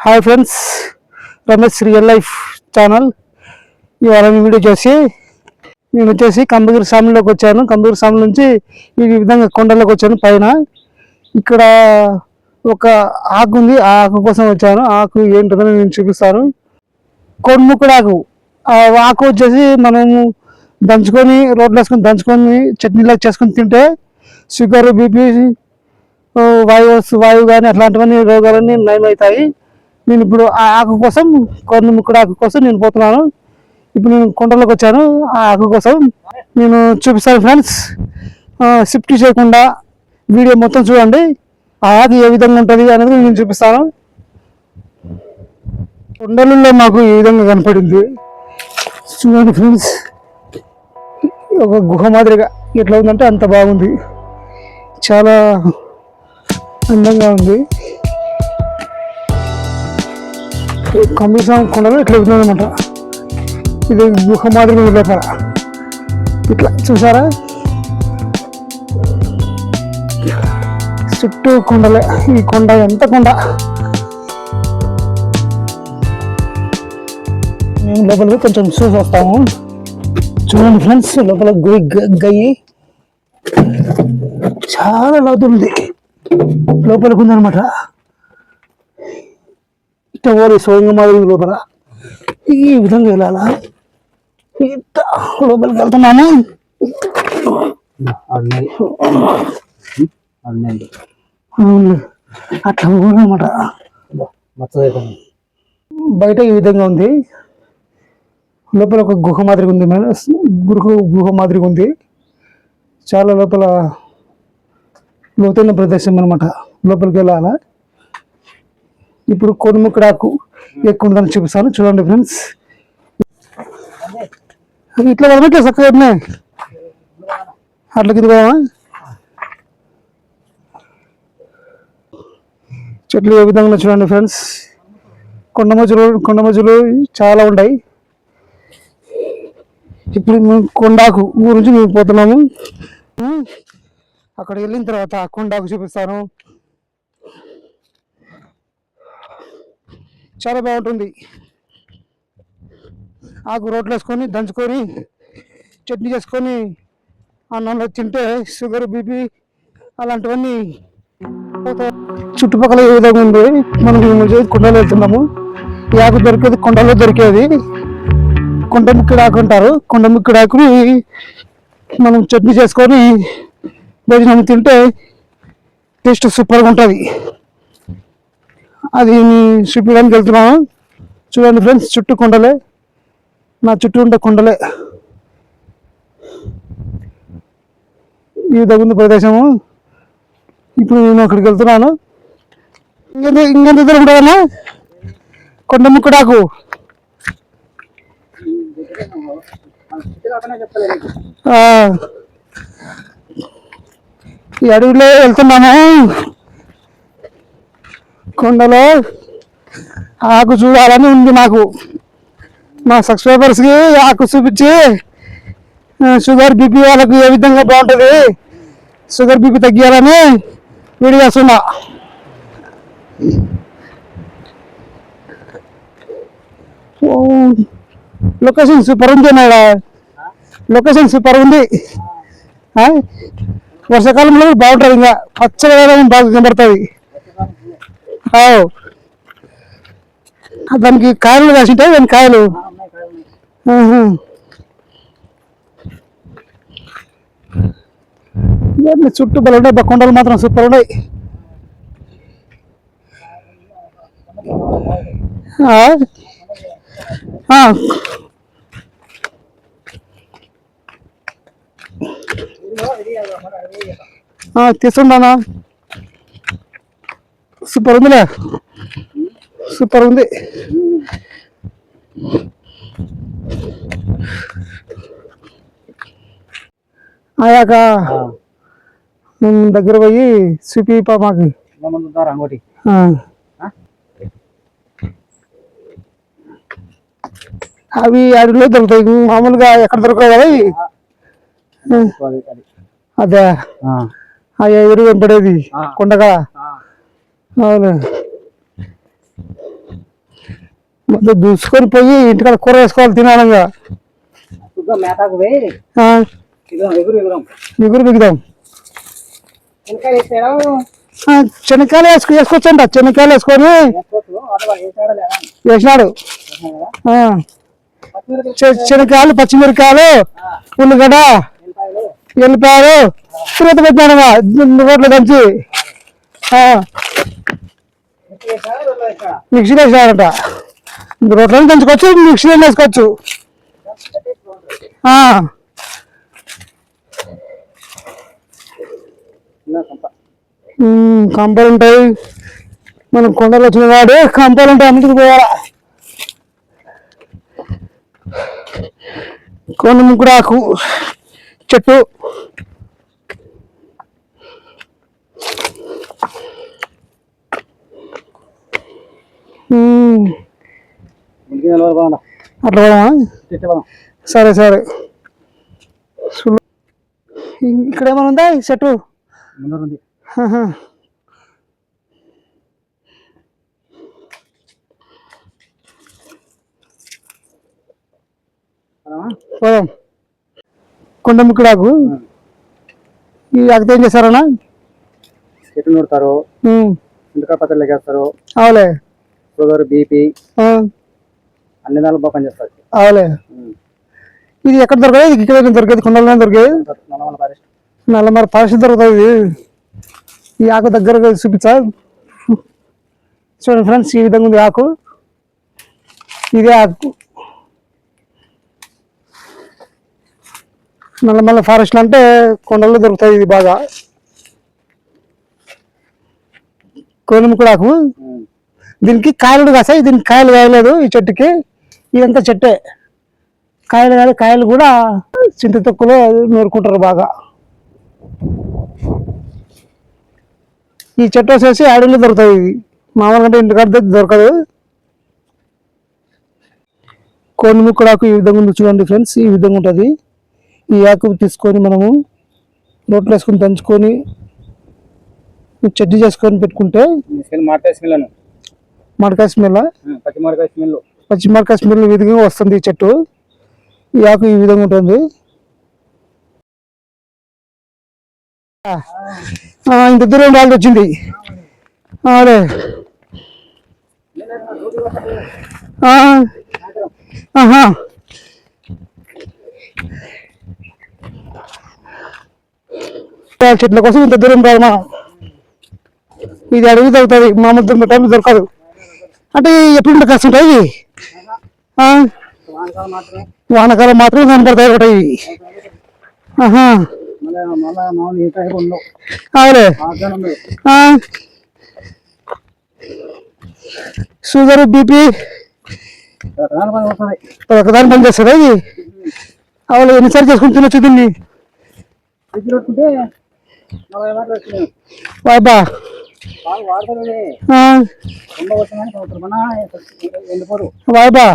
Hi friends, Ramesh real life channel. ఇవాళ video చేసి నేను వచ్చేసి కంబగిరి సామిలోకి వచ్చాను. కంబగిరి సామి నుంచి ఈ విధంగా కొండలోకి వచ్చాను. పైన ఇక్కడ ఒక ఆకు ఉంది, ఆ ఆకు కోసం వచ్చాను. ఆకు ఏంటో నేను చూపిస్తాను. కొన్ముక్కుడు ఆకు. ఆ ఆకు వచ్చేసి మనము దంచుకొని రోడ్లు వేసుకొని దంచుకొని చట్నీలాగా చేసుకొని తింటే షుగర్, బీపీ, వాయువు కానీ అట్లాంటివన్నీ రోగాలన్నీ నయమవుతాయి. నేను ఇప్పుడు ఆ ఆకు కోసం, కొన్ముక్కుడు ఆకు కోసం నేను పోతున్నాను. ఇప్పుడు నేను కొండలోకి వచ్చాను. ఆ ఆకు కోసం నేను చూపిస్తాను ఫ్రెండ్స్. షిఫ్ట్ చేయకుండా వీడియో మొత్తం చూడండి. ఆ ఆకు ఏ విధంగా ఉంటుంది అనేది నేను చూపిస్తాను. కొండలలో మాకు ఈ విధంగా కనపడింది. చూడండి ఫ్రెండ్స్, ఒక గుహ మాదిరిగా ఎట్లా ఉందంటే అంత బాగుంది. చాలా అందంగా ఉంది. కంబగిరి కొండలో ఇట్లా ఉందన్నమాట. ఇది గుహ మాదిరిగా ఉంది లోపల. ఇట్లా చూసారా, చుట్టూ కొండలే. ఈ కొండ ఎంత కొండ. మేము లోపలికి కొంచెం చూసి వస్తాము. చూడండి ఫ్రెండ్స్, లోపల గయ్యి చాలా లోతుంది. లోపలికి ఉందనమాట. ఇట్లా ఓడి సోయంగా మాదిరి లోపల ఈ విధంగా వెళ్ళాలా. ఇంత లోపలికి వెళ్తున్నాము. అట్లా అనమాట. బయట ఈ విధంగా ఉంది. లోపల ఒక గుహ మాదిరిగా ఉంది. గుహ మాదిరిగా ఉంది. చాలా లోపల లోతైన ప్రదేశం అనమాట. లోపలికి వెళ్ళాలా. ఇప్పుడు కొన్ముక్కుడు ఆకు ఎక్కువ ఉందని చూపిస్తాను. చూడండి ఫ్రెండ్స్, ఇట్లా వరమట్లే చక్కగా అట్లా కింద పోవా. చెట్లు ఏ విధంగా చూడండి ఫ్రెండ్స్. కొండ మధ్యలో చాలా ఉన్నాయి. ఇప్పుడు మేము కొండాకు గురించి మేము పోతున్నాము. అక్కడ వెళ్ళిన తర్వాత కొండాకు చూపిస్తాను. చాలా బాగుంటుంది. ఆకు రోట్లు వేసుకొని దంచుకొని చట్నీ చేసుకొని అన్నంలో తింటే షుగర్, బీపీ అలాంటివన్నీ చుట్టుపక్కల ఏ విధంగా ఉంది. మనం కొండలో వెళ్తున్నాము. ఈ ఆకు దొరికేది కొండలో దొరికేది కొండముక్కుడు ఆకు అంటారు. కొండముక్కుడు ఆకుని మనం చట్నీ చేసుకొని భోజనం తింటే టేస్ట్ సూపర్గా ఉంటుంది. అది చూపించడానికి వెళ్తున్నాను. చూడండి ఫ్రెండ్స్, చుట్టూ కొండలే. నా చుట్టూ ఉండే కొండలే. ఈ విధంగా ఉంది ప్రదేశము. ఇప్పుడు నేను అక్కడికి వెళ్తున్నాను. ఇంకెంత దూరం ఉంటుందన్నా కొండముక్కుడు ఆకు? ఈ అడవిలో వెళ్తున్నాము. కొండలో ఆకు చూడాలని ఉంది నాకు. మా సబ్స్క్రైబర్స్కి ఆకు చూపించి షుగర్, బీపీ వాళ్ళకు ఏ విధంగా బాగుంటుంది, షుగర్, బీపీ తగ్గియాలని వీడియో చేస్తున్నా. లొకేషన్ సూపర్ ఉంది అన్నాడా. లొకేషన్ సూపర్ ఉంది. వర్షాకాలంలో బాగుంటుంది. ఇంకా పచ్చగా బాగా కనబడుతుంది. దానికి కాయలు కాసింటాయి. దాని కాయలు చుట్టూ బల ఉన్నాయి. కొండలు మాత్రం సూపర్ ఉన్నాయి. తీసుకుంటానా. సూపర్ ఉందిలే, సూపర్ ఉంది. అయ్యాక దగ్గర పోయి చూపి మాకు. అవి అడవిలో దొరుకుతాయి. మామూలుగా ఎక్కడ దొరకవు కదా. అదే ఎదురు వెంపడేది కొండగా. అవును. దూసుకొని పోయి ఇంటికాడ కూర వేసుకోవాలి తినాలంగా. మేతాకు పోయి ఎగురు బిగుదాం. శనక్కాయలు వేసుకోవచ్చంట. శనక్కాయలు వేసుకొని వేసినాడు. శనక్కాయలు, పచ్చిమిరకాయలు, ఉల్లిగడ్డ, ఎల్లిపాయలు తిరుగుత పెట్టినాడమ్మా రోడ్లు దంచి మిక్సీలో వేసినాడంట. రోడ్లను దంచుకోవచ్చు, మిక్సీలో వేసుకోవచ్చు. కంపలు ఉంటాయి. మనం కొండలు వచ్చిన వాడు కంపలు ఉంటాయి, అన్నిటికి పోవాలా. కొండ ముక్కుడాకు చెట్టు, అట్లా సరే సరే. ఇక్కడ ఏమైనా ఉందా ఈ చెట్టు? పోదాం. కొండ ముక్కుడాకు ఈ ఆకుతో ఏం చేస్తారన్నా? చెట్టు నూడతారు, ఇంటికా పత్రాలు వేస్తారు. అవులే. షుగర్, బీపీ అన్ని దానిలో బాగా పనిచేస్తారు. అవులే. ఇది ఎక్కడ దొరకదు? ఇక్కడ దొరికేది కొండలోనే దొరికేది. నల్లమర ఫారెస్ట్ దొరుకుతుంది. ఈ ఆకు దగ్గరగా చూపించా. చూడండి ఫ్రెండ్స్, ఈ విధంగా ఉంది ఆకు. ఇదే ఆకు. నల్లమల్ల ఫారెస్ట్ అంటే కొండల్లో దొరుకుతుంది ఇది బాగా. కోనిముక్కుడాకు. దీనికి కాయలు కాసాయి. దీనికి కాయలు కాయలేదు ఈ చెట్టుకి. ఇదంతా చెట్టే. కాయలు కాదు. కాయలు కూడా చింత తొక్కులో నూరుకుంటారు బాగా. ఈ చెట్టు వచ్చేసి అడవిలో దొరుకుతుంది. ఇది మామూలుగా ఇంటికాడ దొరకదు. కోనిముక్కుడాకు ఈ విధంగా ఉంది చూడండి ఫ్రెండ్స్. ఈ విధంగా ఉంటుంది. ఈ ఆకు తీసుకొని మనము రోట్లో వేసుకొని దంచుకొని చట్నీ చేసుకొని పెట్టుకుంటే మడకాయ స్మెల్, పచ్చిమిరకాయ స్మెల్ ఈ విధంగా వస్తుంది ఈ చెట్టు. ఈ ఆకు ఈ విధంగా ఉంటుంది. ఇంత దూరం రాల్సి వచ్చింది. అదే చెట్ల కోసం ఇంత దూరం రాదు మనం. ఇది అడవి దొరుకుతుంది, మామూలు టైం దొరకదు. అంటే ఎప్పుడు కష్టం ఉంటాయి. వానకాలం మాత్రమే కనపడతాయి ఒకటి. అవులే. షుగర్, బీపీ ఒకదాని పని చేస్తారా ఇది? అవును. ఎన్నిసార్లు చేసుకుని తినొచ్చు దీన్ని? బాబా బాబా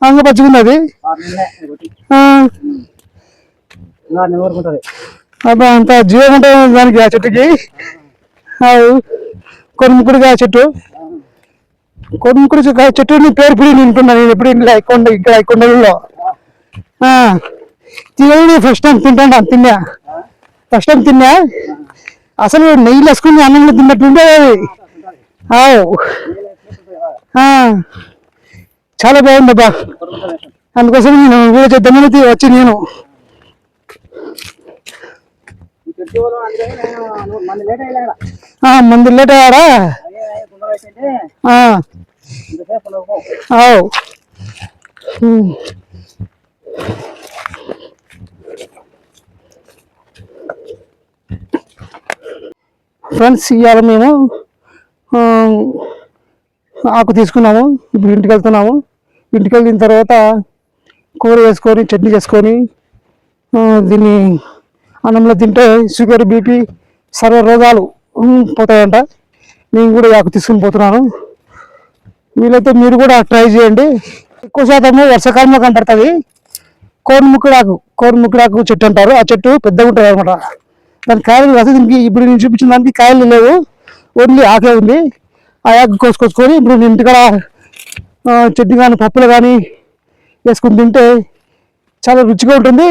అంగ పచ్చుకున్నది. అబ్బా అంత జీవం ఉంటుంది దానికి, ఆ చెట్టుకి. కొనుముకుడిగా చెట్టు. కొనుముకుడి చెట్టు పేరు పుడి నింటున్నా నేను ఎప్పుడు ఇక్కడ కొండలలో. తినే ఫస్ట్ టైం తిన్నా. ఫస్ట్ టైం తిన్నా. అసలు నెయ్యిలు వేసుకుని అన్నంలో తిన్నట్టుండే అది. చాలా బాగుంది అబ్బా. అందుకోసం నేను వీడియో చేద్దామని వచ్చి నేను. మంది లేట్ అయ్యారా? ఫ్రెండ్స్, ఇవాళ మేము ఆకు తీసుకున్నాము. ఇప్పుడు ఇంటికి వెళ్తున్నాము. ఇంటికి వెళ్ళిన తర్వాత కూర వేసుకొని చట్నీ చేసుకొని దీన్ని అన్నంలో తింటే షుగర్, బీపీ సర్వ రోగాలు పోతాయంట. నేను కూడా ఆకు తీసుకుని పోతున్నాను. వీలైతే మీరు కూడా ట్రై చేయండి. ఎక్కువ శాతము వర్షాకాలంలో కనపడుతుంది. కోనిముక్కుడాకు చెట్టు అంటారు. ఆ చెట్టు పెద్దగా ఉంటుంది అనమాట. దాని కాయలు కాదు. దీనికి ఇప్పుడు నేను చూపించిన దానికి కాయలు లేవు, ఓన్లీ ఆకే ఉంది. ఆ ఆకు కోసుకొచ్చుకొని ఇప్పుడు నేను ఇంటికాడ చట్నీ కానీ పప్పులు కానీ వేసుకుని తింటే చాలా రుచిగా ఉంటుంది,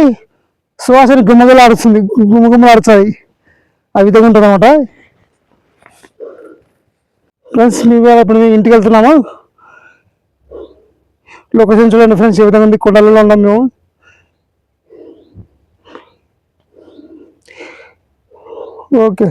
సువాసన గుమ్మగులాడుతుంది, గుమ్మగుమ్మలాడుతుంది, ఆ విధంగా ఉంటుంది అనమాట. ఫ్రెండ్స్ మేము ఇప్పుడు ఇంటికి వెళ్తున్నాము. లొకేషన్ చూడండి ఫ్రెండ్స్, ఏ విధంగా ఉంది, కొండలలో ఉన్నాం మేము. ఓకే.